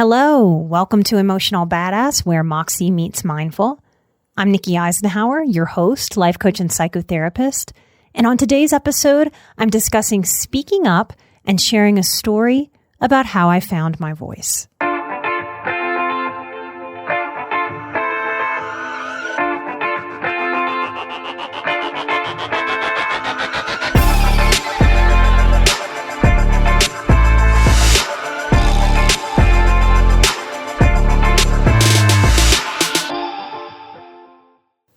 Hello, welcome to Emotional Badass, where Moxie meets Mindful. I'm Nikki Eisenhower, your host, life coach, and psychotherapist. And on today's episode, I'm discussing speaking up and sharing a story about how I found my voice.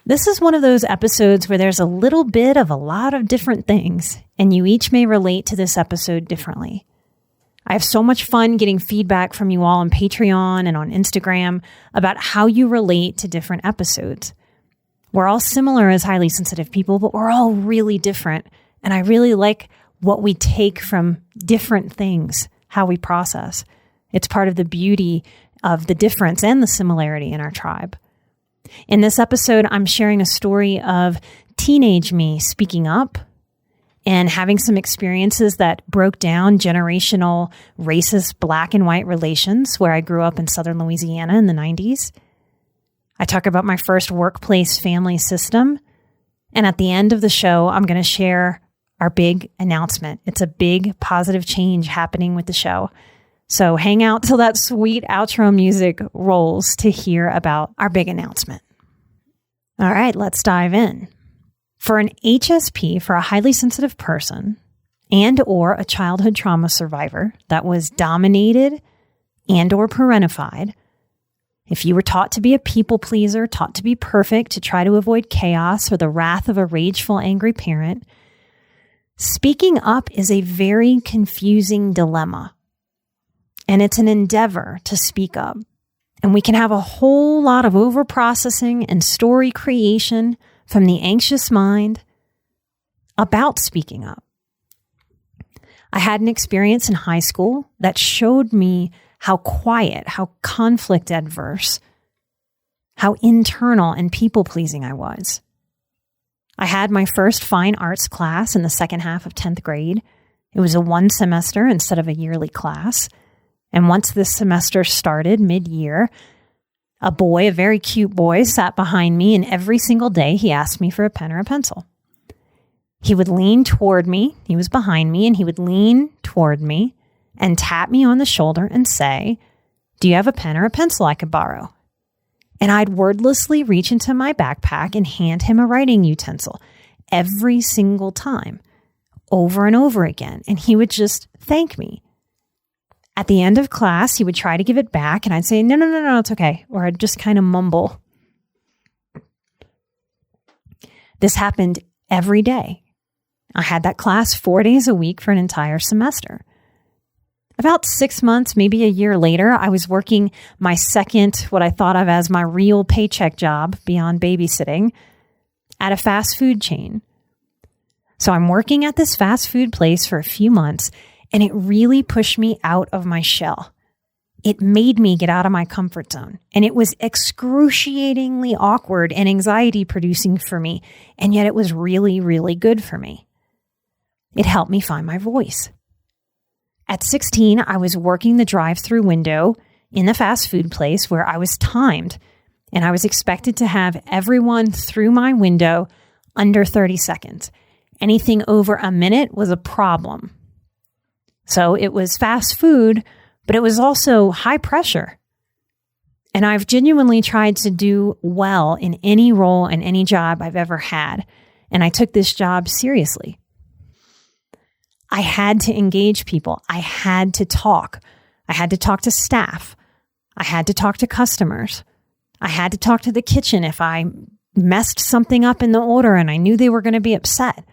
This is one of those episodes where there's a little bit of a lot of different things, and you each may relate to this episode differently. I have so much fun getting feedback from you all on Patreon and on Instagram about how you relate to different episodes. We're all similar as highly sensitive people, but we're all really different, and I really like what we take from different things, how we process. It's part of the beauty of the difference and the similarity in our tribe. In this episode, I'm sharing a story of teenage me speaking up and having some experiences that broke down generational racist black and white relations where I grew up in southern Louisiana in the 90s. I talk about my first workplace family system. And at the end of the show, I'm going to share our big announcement. It's a big positive change happening with the show. So hang out till that sweet outro music rolls to hear about our big announcement. All right, let's dive in. For an HSP, for a highly sensitive person and or a childhood trauma survivor that was dominated and or parentified, if you were taught to be a people pleaser, taught to be perfect, to try to avoid chaos or the wrath of a rageful, angry parent, speaking up is a very confusing dilemma. And it's an endeavor to speak up. And we can have a whole lot of overprocessing and story creation from the anxious mind about speaking up. I had an experience in high school that showed me how quiet, how conflict adverse, how internal and people-pleasing I was. I had my first fine arts class in the second half of 10th grade. It was a one semester instead of a yearly class. And once this semester started mid-year, a boy, a very cute boy, sat behind me, and every single day he asked me for a pen or a pencil. He would lean toward me, he was behind me, and he would lean toward me and tap me on the shoulder and say, "Do you have a pen or a pencil I could borrow?" And I'd wordlessly reach into my backpack and hand him a writing utensil every single time, over and over again, and he would just thank me. At the end of class, he would try to give it back, and I'd say, no, it's okay. Or I'd just kind of mumble. This happened every day. I had that class 4 days a week for an entire semester. About 6 months, maybe a year later, I was working my second, what I thought of as my real paycheck job beyond babysitting, at a fast food chain. So I'm working at this fast food place for a few months, and it really pushed me out of my shell. It made me get out of my comfort zone. And it was excruciatingly awkward and anxiety producing for me. And yet it was really, really good for me. It helped me find my voice. At 16, I was working the drive-through window in the fast food place where I was timed. And I was expected to have everyone through my window under 30 seconds. Anything over a minute was a problem. So it was fast food, but it was also high pressure. And I've genuinely tried to do well in any role and any job I've ever had. And I took this job seriously. I had to engage people. I had to talk. I had to talk to staff. I had to talk to customers. I had to talk to the kitchen if I messed something up in the order and I knew they were going to be upset.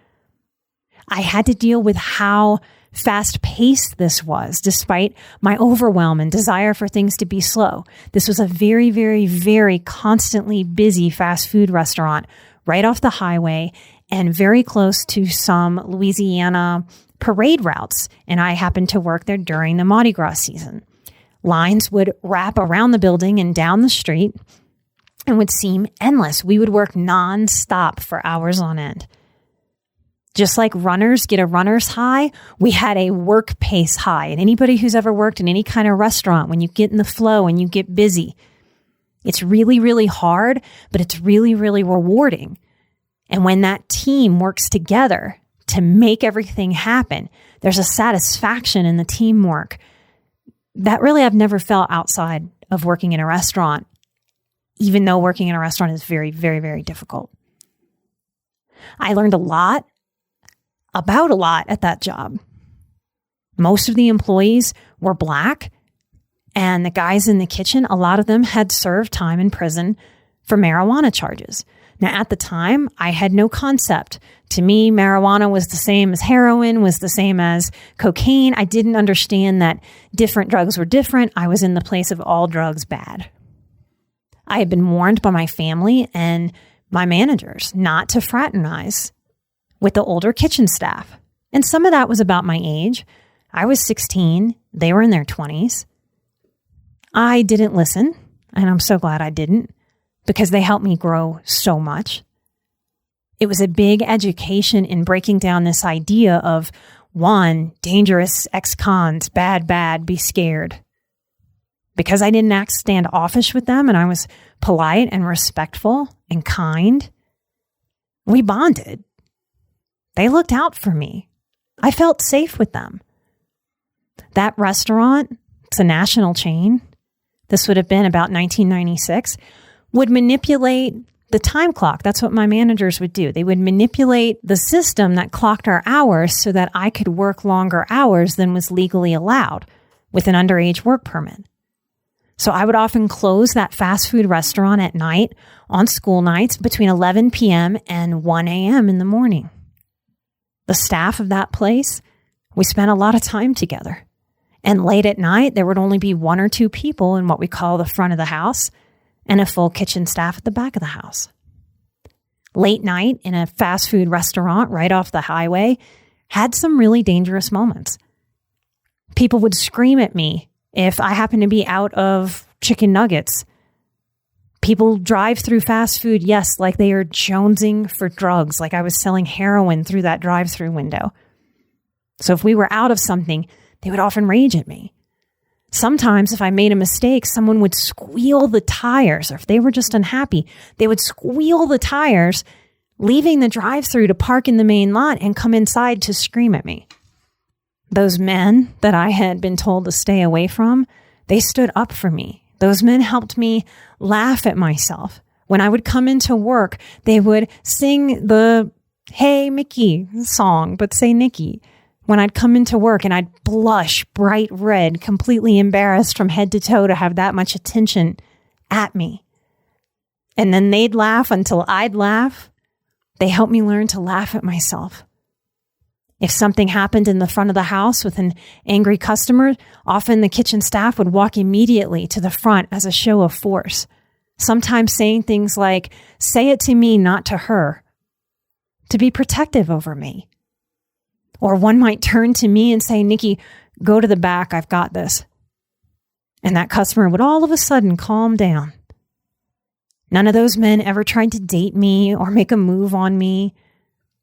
I had to deal with how fast-paced this was, despite my overwhelm and desire for things to be slow. This was a very, very, very constantly busy fast food restaurant right off the highway and very close to some Louisiana parade routes. And I happened to work there during the Mardi Gras season. Lines would wrap around the building and down the street and would seem endless. We would work nonstop for hours on end. Just like runners get a runner's high, we had a work pace high. And anybody who's ever worked in any kind of restaurant, when you get in the flow and you get busy, it's really, really hard, but it's really, really rewarding. And when that team works together to make everything happen, there's a satisfaction in the teamwork that really I've never felt outside of working in a restaurant, even though working in a restaurant is very, very, very difficult. I learned a lot at that job. Most of the employees were Black, and the guys in the kitchen, a lot of them had served time in prison for marijuana charges. Now, at the time, I had no concept. To me, marijuana was the same as heroin, was the same as cocaine. I didn't understand that different drugs were different. I was in the place of all drugs bad. I had been warned by my family and my managers not to fraternize with the older kitchen staff. And some of that was about my age. I was 16. They were in their 20s. I didn't listen, and I'm so glad I didn't, because they helped me grow so much. It was a big education in breaking down this idea of, one, dangerous, ex-cons, bad, be scared. Because I didn't act standoffish with them and I was polite and respectful and kind, we bonded. They looked out for me. I felt safe with them. That restaurant, it's a national chain, this would have been about 1996, would manipulate the time clock. That's what my managers would do. They would manipulate the system that clocked our hours so that I could work longer hours than was legally allowed with an underage work permit. So I would often close that fast food restaurant at night on school nights between 11 p.m. and 1 a.m. in the morning. The staff of that place, we spent a lot of time together. And late at night, there would only be one or two people in what we call the front of the house and a full kitchen staff at the back of the house. Late night in a fast food restaurant right off the highway had some really dangerous moments. People would scream at me if I happened to be out of chicken nuggets. People drive through fast food, yes, like they are jonesing for drugs, like I was selling heroin through that drive-through window. So if we were out of something, they would often rage at me. Sometimes if I made a mistake, someone would squeal the tires, or if they were just unhappy, they would squeal the tires, leaving the drive-through to park in the main lot and come inside to scream at me. Those men that I had been told to stay away from, they stood up for me. Those men helped me laugh at myself. When I would come into work, they would sing the Hey Mickey song, but say Nikki. When I'd come into work and I'd blush bright red, completely embarrassed from head to toe to have that much attention at me. And then they'd laugh until I'd laugh. They helped me learn to laugh at myself. If something happened in the front of the house with an angry customer, often the kitchen staff would walk immediately to the front as a show of force, sometimes saying things like, "Say it to me, not to her," to be protective over me. Or one might turn to me and say, "Nikki, go to the back, I've got this." And that customer would all of a sudden calm down. None of those men ever tried to date me or make a move on me.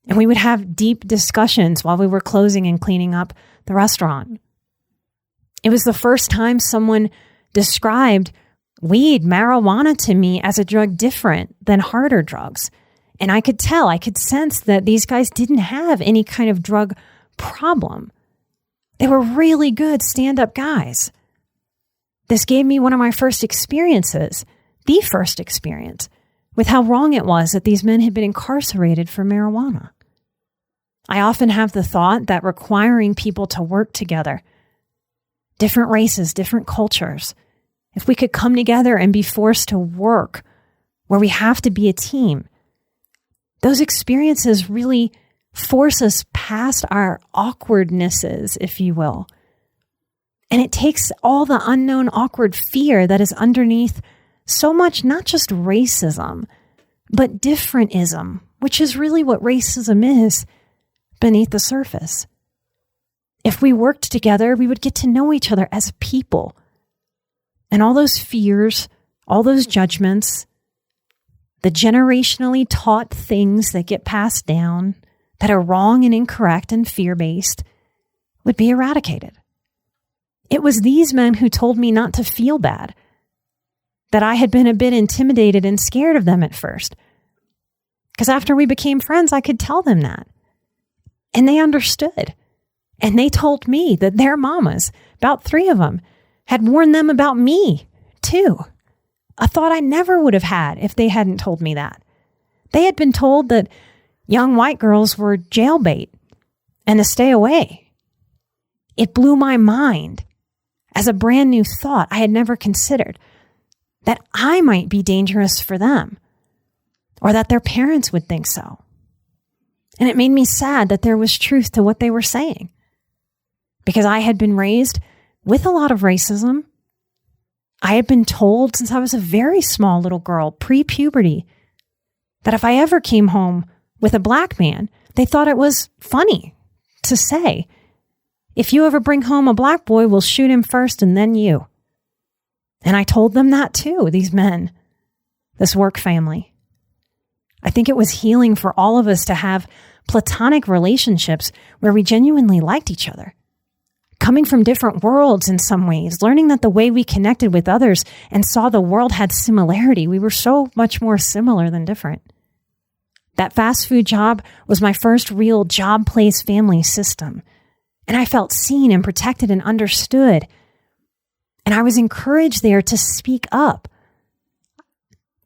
And we would have deep discussions while we were closing and cleaning up the restaurant. It was the first time someone described weed, marijuana to me as a drug different than harder drugs. And I could tell, I could sense that these guys didn't have any kind of drug problem. They were really good stand-up guys. This gave me one of my first experiences, the first experience, with how wrong it was that these men had been incarcerated for marijuana. I often have the thought that requiring people to work together, different races, different cultures, if we could come together and be forced to work where we have to be a team, those experiences really force us past our awkwardnesses, if you will. And it takes all the unknown awkward fear that is underneath so much, not just racism, but differentism, which is really what racism is beneath the surface. If we worked together, we would get to know each other as people. And all those fears, all those judgments, the generationally taught things that get passed down, that are wrong and incorrect and fear-based would be eradicated. It was these men who told me not to feel bad, that I had been a bit intimidated and scared of them at first. Because after we became friends, I could tell them that. And they understood. And they told me that their mamas, about 3 of them, had warned them about me, too. A thought I never would have had if they hadn't told me that. They had been told that young white girls were jailbait and to stay away. It blew my mind as a brand new thought I had never considered, that I might be dangerous for them, or that their parents would think so. And it made me sad that there was truth to what they were saying, because I had been raised with a lot of racism. I had been told since I was a very small little girl, pre-puberty, that if I ever came home with a black man, they thought it was funny to say, if you ever bring home a black boy, we'll shoot him first and then you. And I told them that too, these men, this work family. I think it was healing for all of us to have platonic relationships where we genuinely liked each other. Coming from different worlds in some ways, learning that the way we connected with others and saw the world had similarity. We were so much more similar than different. That fast food job was my first real job place family system. And I felt seen and protected and understood. And I was encouraged there to speak up.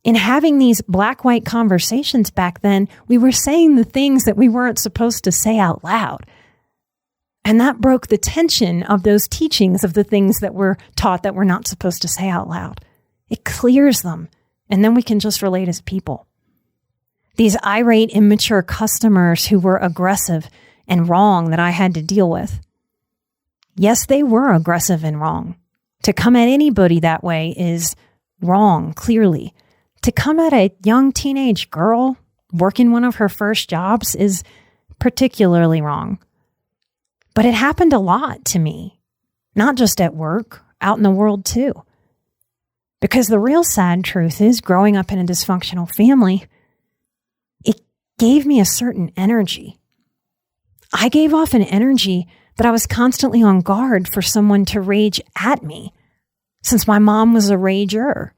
In having these black-white conversations back then, we were saying the things that we weren't supposed to say out loud. And that broke the tension of those teachings of the things that were taught that we're not supposed to say out loud. It clears them, and then we can just relate as people. These irate, immature customers who were aggressive and wrong that I had to deal with. Yes, they were aggressive and wrong. To come at anybody that way is wrong, clearly. To come at a young teenage girl working one of her first jobs is particularly wrong. But it happened a lot to me, not just at work, out in the world too. Because the real sad truth is, growing up in a dysfunctional family, it gave me a certain energy. I gave off an energy that I was constantly on guard for someone to rage at me, since my mom was a rager.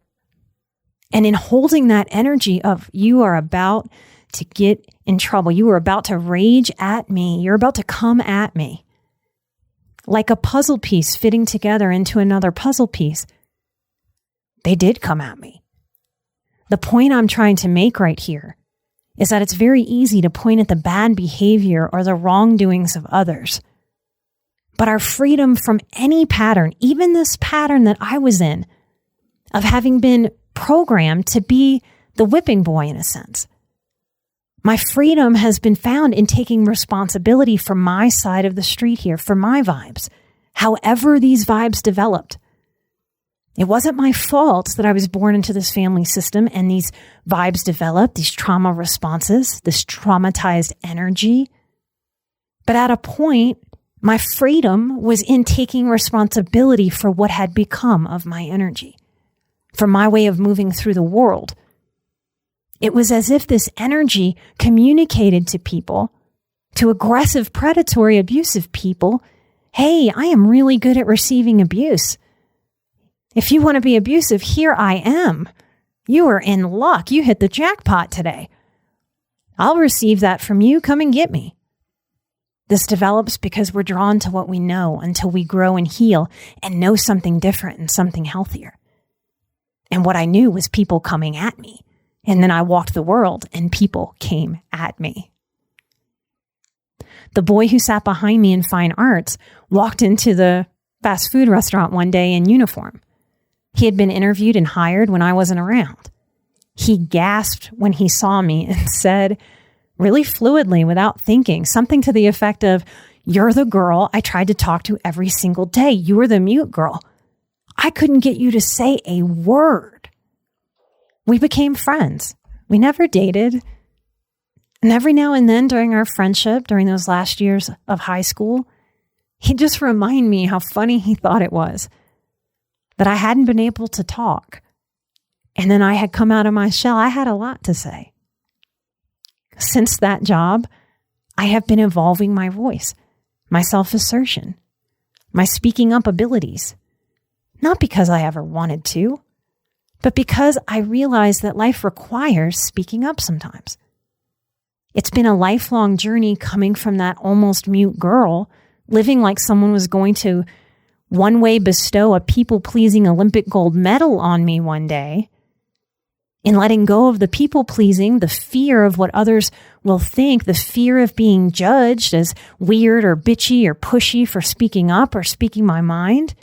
And in holding that energy of, you are about to get in trouble, you are about to rage at me, you're about to come at me, like a puzzle piece fitting together into another puzzle piece, they did come at me. The point I'm trying to make right here is that it's very easy to point at the bad behavior or the wrongdoings of others. But our freedom from any pattern, even this pattern that I was in, of having been programmed to be the whipping boy in a sense, my freedom has been found in taking responsibility for my side of the street here, for my vibes, however these vibes developed. It wasn't my fault that I was born into this family system and these vibes developed, these trauma responses, this traumatized energy. But at a point, my freedom was in taking responsibility for what had become of my energy, for my way of moving through the world. It was as if this energy communicated to people, to aggressive, predatory, abusive people, hey, I am really good at receiving abuse. If you want to be abusive, here I am. You are in luck. You hit the jackpot today. I'll receive that from you. Come and get me. This develops because we're drawn to what we know until we grow and heal and know something different and something healthier. And what I knew was people coming at me. And then I walked the world and people came at me. The boy who sat behind me in fine arts walked into the fast food restaurant one day in uniform. He had been interviewed and hired when I wasn't around. He gasped when he saw me and said, really fluidly, without thinking, something to the effect of, "You're the girl I tried to talk to every single day. You were the mute girl. I couldn't get you to say a word." We became friends. We never dated. And every now and then during our friendship, during those last years of high school, he'd just remind me how funny he thought it was that I hadn't been able to talk. And then I had come out of my shell. I had a lot to say. Since that job, I have been evolving my voice, my self-assertion, my speaking up abilities. Not because I ever wanted to, but because I realized that life requires speaking up sometimes. It's been a lifelong journey coming from that almost mute girl, living like someone was going to one way bestow a people-pleasing Olympic gold medal on me one day, in letting go of the people-pleasing, the fear of what others will think, the fear of being judged as weird or bitchy or pushy for speaking up or speaking my mind,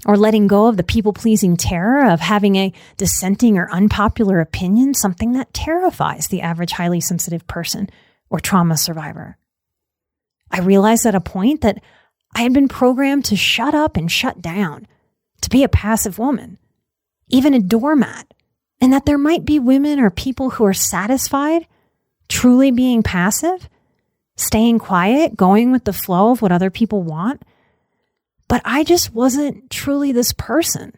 or letting go of the people-pleasing terror of having a dissenting or unpopular opinion, something that terrifies the average highly sensitive person or trauma survivor. I realized at a point that I had been programmed to shut up and shut down, to be a passive woman, even a doormat, and that there might be women or people who are satisfied, truly being passive, staying quiet, going with the flow of what other people want. But I just wasn't truly this person.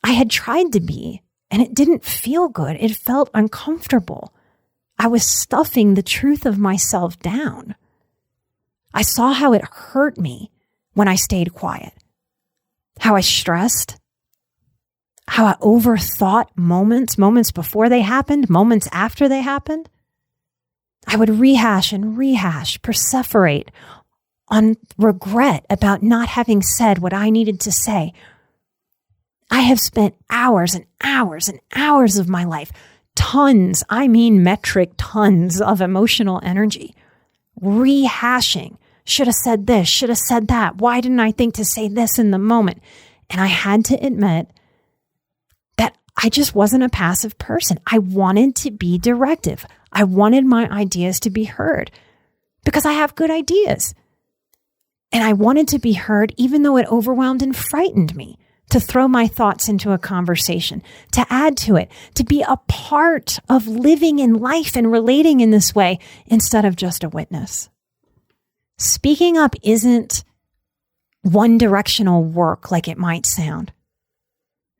I had tried to be, and it didn't feel good. It felt uncomfortable. I was stuffing the truth of myself down. I saw how it hurt me when I stayed quiet, how I stressed, how I overthought moments before they happened, moments after they happened. I would rehash and perseverate on regret about not having said what I needed to say. I have spent hours and hours and hours of my life, tons, I mean metric tons of emotional energy, rehashing. Should have said this, should have said that. Why didn't I think to say this in the moment? And I had to admit that I just wasn't a passive person. I wanted to be directive. I wanted my ideas to be heard because I have good ideas. And I wanted to be heard even though it overwhelmed and frightened me, to throw my thoughts into a conversation, to add to it, to be a part of living in life and relating in this way instead of just a witness. Speaking up isn't one-directional work like it might sound.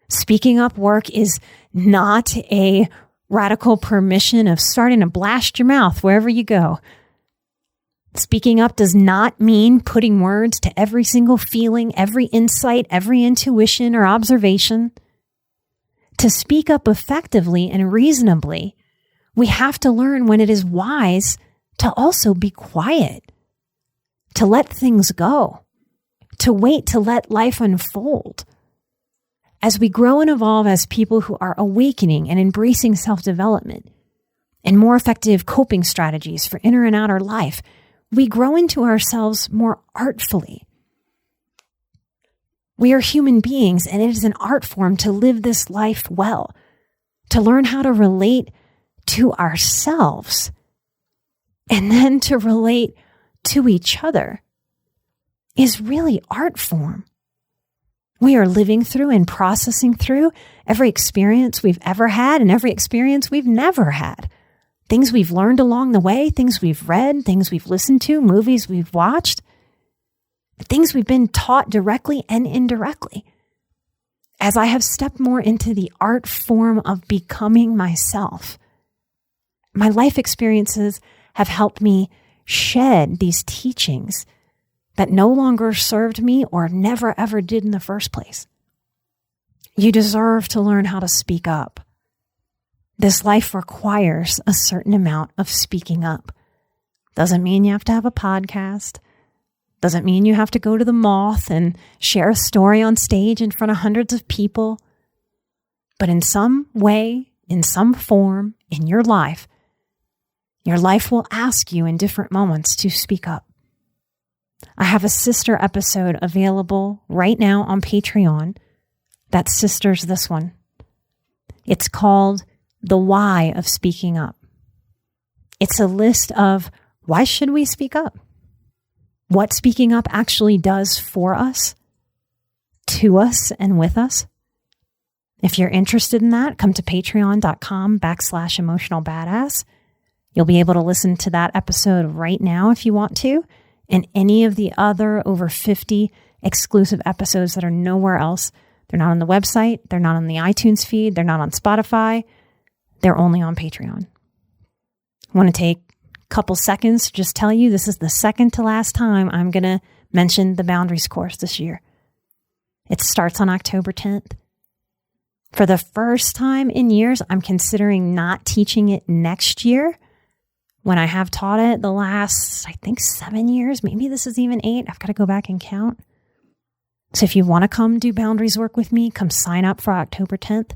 Speaking up work is not a radical permission of starting to blast your mouth wherever you go. Speaking up does not mean putting words to every single feeling, every insight, every intuition or observation. To speak up effectively and reasonably, we have to learn when it is wise to also be quiet, to let things go, to wait to let life unfold. As we grow and evolve as people who are awakening and embracing self-development and more effective coping strategies for inner and outer life, we grow into ourselves more artfully. We are human beings, and it is an art form to live this life well, to learn how to relate to ourselves, and then to relate to each other is really art form. We are living through and processing through every experience we've ever had and every experience we've never had. Things we've learned along the way, things we've read, things we've listened to, movies we've watched, things we've been taught directly and indirectly. As I have stepped more into the art form of becoming myself, my life experiences have helped me shed these teachings that no longer served me or never ever did in the first place. You deserve to learn how to speak up. This life requires a certain amount of speaking up. Doesn't mean you have to have a podcast. Doesn't mean you have to go to the Moth and share a story on stage in front of hundreds of people. But in some way, in some form, in your life will ask you in different moments to speak up. I have a sister episode available right now on Patreon that sisters this one. It's called The Why of Speaking Up. It's a list of why should we speak up? What speaking up actually does for us, to us, and with us. If you're interested in that, come to patreon.com/emotionalbadass. You'll be able to listen to that episode right now if you want to, and any of the other over 50 exclusive episodes that are nowhere else. They're not on the website. They're not on the iTunes feed. They're not on Spotify. They're only on Patreon. I want to take couple seconds to just tell you this is the second to last time I'm going to mention the Boundaries course this year. It starts on October 10th. For the first time in years, I'm considering not teaching it next year when I have taught it the last, I think, 7 years. Maybe this is even 8. I've got to go back and count. So if you want to come do boundaries work with me, come sign up for October 10th.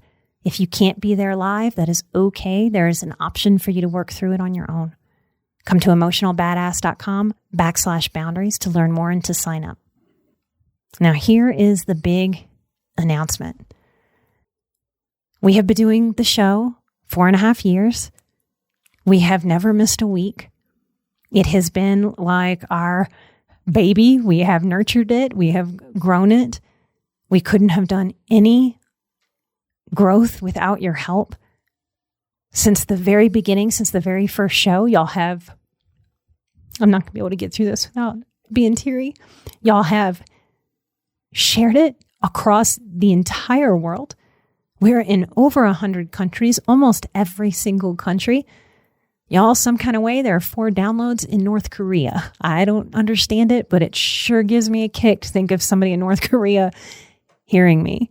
If you can't be there live, that is okay. There is an option for you to work through it on your own. Come to emotionalbadass.com/boundaries to learn more and to sign up. Now, here is the big announcement. We have been doing the show 4.5 years. We have never missed a week. It has been like our baby. We have nurtured it. We have grown it. We couldn't have done any growth without your help. Since the very beginning, since the very first show, I'm not going to be able to get through this without being teary. Y'all have shared it across the entire world. We're in over 100 countries, almost every single country. Y'all, some kind of way, there are 4 downloads in North Korea. I don't understand it, but it sure gives me a kick to think of somebody in North Korea hearing me.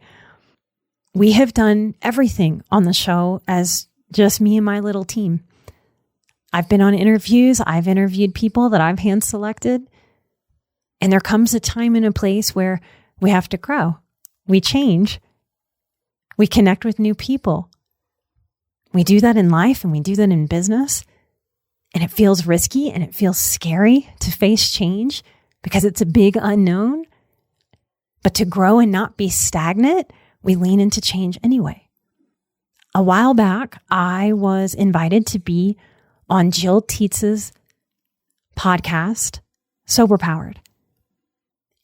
We have done everything on the show as just me and my little team. I've been on interviews. I've interviewed people that I've hand selected. And there comes a time and a place where we have to grow. We change. We connect with new people. We do that in life and we do that in business. And it feels risky and it feels scary to face change because it's a big unknown. But to grow and not be stagnant, we lean into change anyway. A while back, I was invited to be on Jill Tietz's podcast, Sober Powered.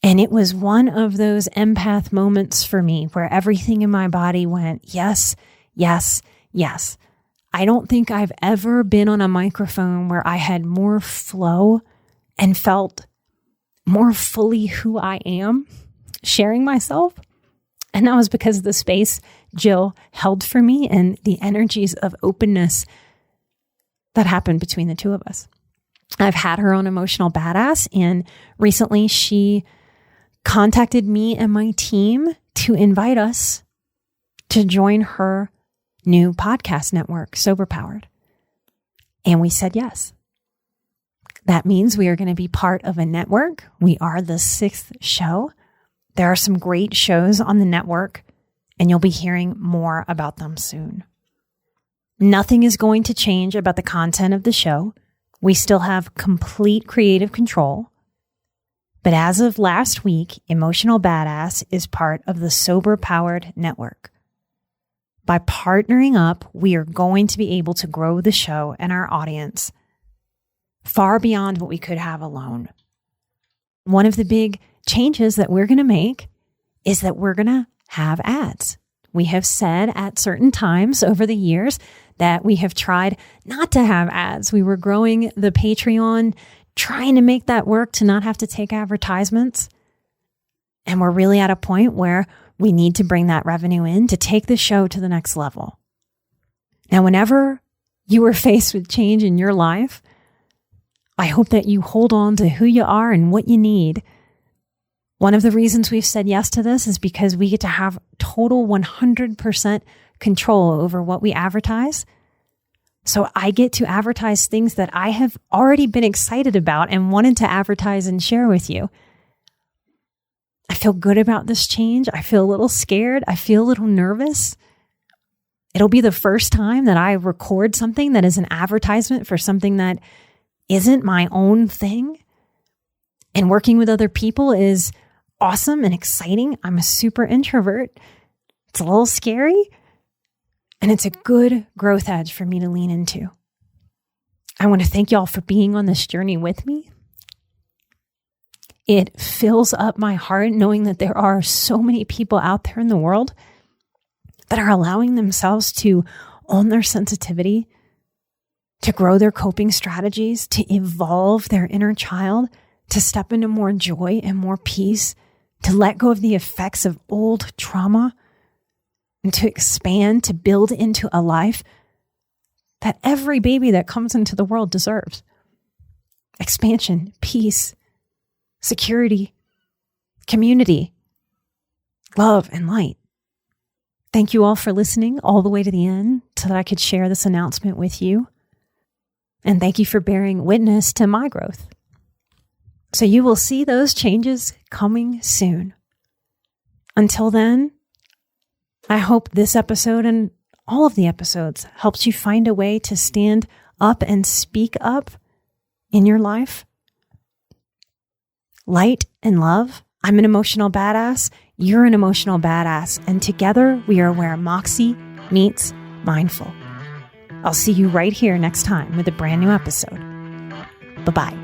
And it was one of those empath moments for me where everything in my body went, yes, yes, yes. I don't think I've ever been on a microphone where I had more flow and felt more fully who I am sharing myself. And that was because of the space Jill held for me and the energies of openness that happened between the two of us. I've had her on Emotional Badass, and recently she contacted me and my team to invite us to join her new podcast network, Sober Powered. And we said yes. That means we are going to be part of a network. We are the 6th show. There are some great shows on the network, and you'll be hearing more about them soon. Nothing is going to change about the content of the show. We still have complete creative control. But as of last week, Emotional Badass is part of the Sober Powered Network. By partnering up, we are going to be able to grow the show and our audience far beyond what we could have alone. One of the big changes that we're going to make is that we're going to have ads. We have said at certain times over the years that we have tried not to have ads. We were growing the Patreon, trying to make that work to not have to take advertisements. And we're really at a point where we need to bring that revenue in to take the show to the next level. Now, whenever you are faced with change in your life, I hope that you hold on to who you are and what you need. One of the reasons we've said yes to this is because we get to have total 100% control over what we advertise. So I get to advertise things that I have already been excited about and wanted to advertise and share with you. I feel good about this change. I feel a little scared. I feel a little nervous. It'll be the first time that I record something that is an advertisement for something that isn't my own thing. And working with other people is awesome and exciting. I'm a super introvert. It's a little scary. And it's a good growth edge for me to lean into. I want to thank y'all for being on this journey with me. It fills up my heart knowing that there are so many people out there in the world that are allowing themselves to own their sensitivity, to grow their coping strategies, to evolve their inner child, to step into more joy and more peace, to let go of the effects of old trauma, and to expand, to build into a life that every baby that comes into the world deserves. expansion, peace, security, community, love, and light. Thank you all for listening all the way to the end so that I could share this announcement with you. And thank you for bearing witness to my growth. So you will see those changes coming soon. Until then, I hope this episode and all of the episodes helps you find a way to stand up and speak up in your life. Light and love. I'm an emotional badass. You're an emotional badass. And together we are where Moxie meets mindful. I'll see you right here next time with a brand new episode. Bye-bye.